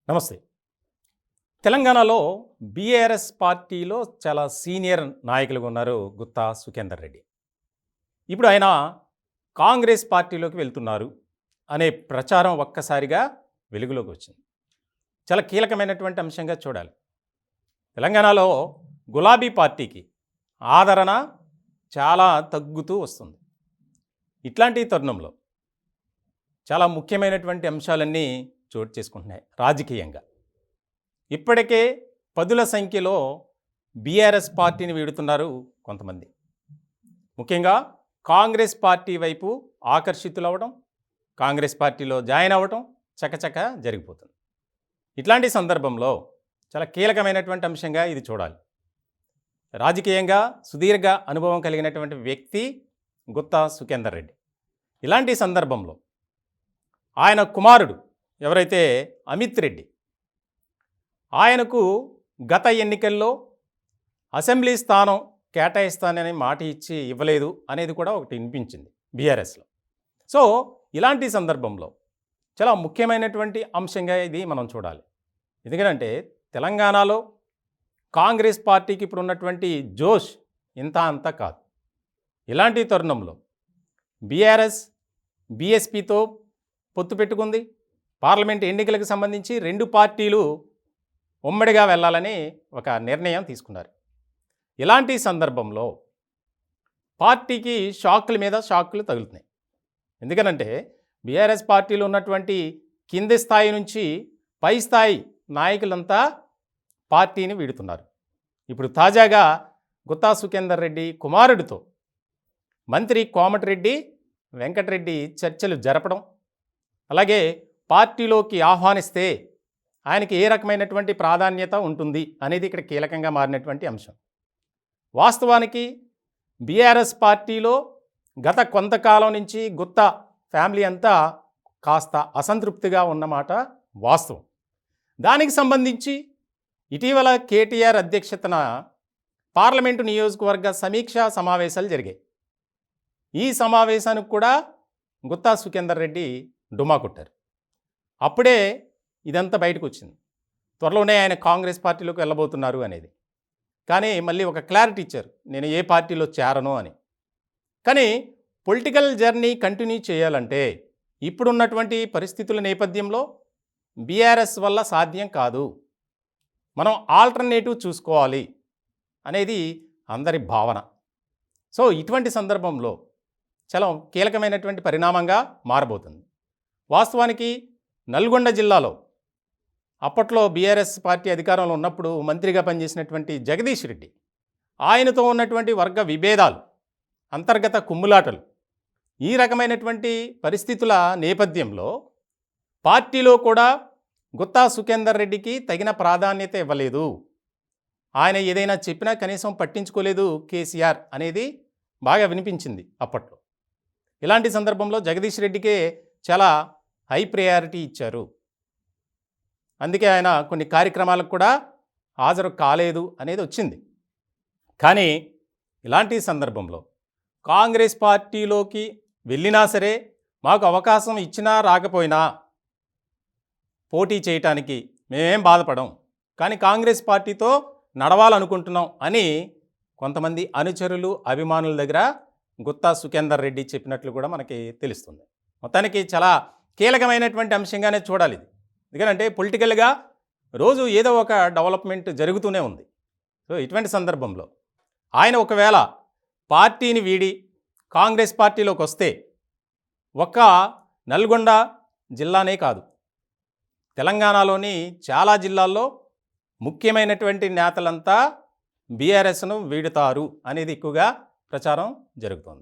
నమస్తే. తెలంగాణలో బీఆర్ఎస్ పార్టీలో చాలా సీనియర్ నాయకులుగా ఉన్నారు గుత్తా సుఖేందర్ రెడ్డి. ఇప్పుడు ఆయన కాంగ్రెస్ పార్టీలోకి వెళ్తున్నారు అనే ప్రచారం ఒక్కసారిగా వెలుగులోకి వచ్చింది. చాలా కీలకమైనటువంటి అంశంగా చూడాలి. తెలంగాణలో గులాబీ పార్టీకి ఆదరణ చాలా తగ్గుతూ వస్తుంది. ఇట్లాంటి తరుణంలో చాలా ముఖ్యమైనటువంటి అంశాలన్నీ చోటు చేసుకుంటున్నాయి రాజకీయంగా. ఇప్పటికే పదుల సంఖ్యలో బీఆర్ఎస్ పార్టీని వీడుతున్నారు కొంతమంది. ముఖ్యంగా కాంగ్రెస్ పార్టీ వైపు ఆకర్షితులవ్వడం, కాంగ్రెస్ పార్టీలో జాయిన్ అవ్వడం చకచక జరిగిపోతుంది. ఇట్లాంటి సందర్భంలో చాలా కీలకమైనటువంటి అంశంగా ఇది చూడాలి. రాజకీయంగా సుదీర్ఘ అనుభవం కలిగినటువంటి వ్యక్తి గుత్తా సుఖేందర్ రెడ్డి. ఇలాంటి సందర్భంలో ఆయన కుమారుడు ఎవరైతే అమిత్ రెడ్డి, ఆయనకు గత ఎన్నికల్లో అసెంబ్లీ స్థానం కేటాయిస్తానని మాట ఇచ్చి ఇవ్వలేదు అనేది కూడా ఒకటి వినిపించింది బీఆర్ఎస్లో. సో ఇలాంటి సందర్భంలో చాలా ముఖ్యమైనటువంటి అంశంగా ఇది మనం చూడాలి. ఎందుకంటే తెలంగాణలో కాంగ్రెస్ పార్టీకి ఇప్పుడు ఉన్నటువంటి జోష్ ఇంత అంత కాదు. ఇలాంటి తరుణంలో బీఆర్ఎస్ బీఎస్పీతో పొత్తు పెట్టుకుంది. పార్లమెంట్ ఎన్నికలకు సంబంధించి రెండు పార్టీలు ఉమ్మడిగా వెళ్ళాలని ఒక నిర్ణయం తీసుకున్నారు. ఇలాంటి సందర్భంలో పార్టీకి షాకుల మీద షాకులు తగులుతున్నాయి. ఎందుకనంటే బీఆర్ఎస్ పార్టీలో ఉన్నటువంటి కింది స్థాయి నుంచి పై స్థాయి నాయకులంతా పార్టీని వీడుతున్నారు. ఇప్పుడు తాజాగా గుత్తా సుఖేందర్ రెడ్డి కుమారుడితో మంత్రి కోమటిరెడ్డి వెంకటరెడ్డి చర్చలు జరపడం, అలాగే పార్టీలోకి ఆహ్వానిస్తే ఆయనకి ఏ రకమైనటువంటి ప్రాధాన్యత ఉంటుంది అనేది ఇక్కడ కీలకంగా మారినటువంటి అంశం. వాస్తవానికి బీఆర్ఎస్ పార్టీలో గత కొంతకాలం నుంచి గుత్తా ఫ్యామిలీ అంతా కాస్త అసంతృప్తిగా ఉన్నమాట వాస్తవం. దానికి సంబంధించి ఇటీవల కేటీఆర్ అధ్యక్షతన పార్లమెంటు నియోజకవర్గ సమీక్షా సమావేశాలు జరిగాయి. ఈ సమావేశానికి కూడా గుత్తా సుఖేందర్ రెడ్డి డుమా కొట్టారు. అప్పుడే ఇదంతా బయటకు వచ్చింది. త్వరలోనే ఆయన కాంగ్రెస్ పార్టీలోకి వెళ్ళబోతున్నారు అనేది. కానీ మళ్ళీ ఒక క్లారిటీ ఇచ్చారు, నేను ఏ పార్టీలో చేరను అని. కానీ పొలిటికల్ జర్నీ కంటిన్యూ చేయాలంటే ఇప్పుడున్నటువంటి పరిస్థితుల నేపథ్యంలో బీఆర్ఎస్ వల్ల సాధ్యం కాదు, మనం ఆల్టర్నేటివ్ చూసుకోవాలి అనేది అందరి భావన. సో ఇటువంటి సందర్భంలో చాలా కీలకమైనటువంటి పరిణామంగా మారబోతుంది. వాస్తవానికి నల్గొండ జిల్లాలో అప్పట్లో బీఆర్ఎస్ పార్టీ అధికారంలో ఉన్నప్పుడు మంత్రిగా పనిచేసినటువంటి జగదీష్ రెడ్డి, ఆయనతో ఉన్నటువంటి వర్గ విభేదాలు, అంతర్గత కుమ్ములాటలు, ఈ రకమైనటువంటి పరిస్థితుల నేపథ్యంలో పార్టీలో కూడా గుత్తా సుఖేందర్ రెడ్డికి తగిన ప్రాధాన్యత ఇవ్వలేదు. ఆయన ఏదైనా చెప్పినా కనీసం పట్టించుకోలేదు కేసీఆర్ అనేది బాగా వినిపించింది అప్పట్లో. ఇలాంటి సందర్భంలో జగదీష్ రెడ్డికే చాలా హై ప్రయారిటీ ఇచ్చారు. అందుకే ఆయన కొన్ని కార్యక్రమాలకు కూడా హాజరు కాలేదు అనేది వచ్చింది. కానీ ఇలాంటి సందర్భంలో కాంగ్రెస్ పార్టీలోకి వెళ్ళినా సరే మాకు అవకాశం ఇచ్చినా రాకపోయినా పోటీ చేయటానికి మేమేం బాధపడం, కానీ కాంగ్రెస్ పార్టీతో నడవాలనుకుంటున్నాం అని కొంతమంది అనుచరులు అభిమానుల దగ్గర గుత్తా సుఖేందర్ రెడ్డి చెప్పినట్లు కూడా మనకి తెలుస్తుంది. మొత్తానికి చాలా కీలకమైనటువంటి అంశంగానే చూడాలి ఇది. ఎందుకంటే పొలిటికల్గా రోజు ఏదో ఒక డెవలప్మెంట్ జరుగుతూనే ఉంది. సో ఇటువంటి సందర్భంలో ఆయన ఒకవేళ పార్టీని వీడి కాంగ్రెస్ పార్టీలోకి వస్తే ఒక్క నల్గొండ జిల్లానే కాదు, తెలంగాణలోని చాలా జిల్లాల్లో ముఖ్యమైనటువంటి నేతలంతా బీఆర్ఎస్ను వీడుతారు అనేది ఎక్కువగా ప్రచారం జరుగుతోంది.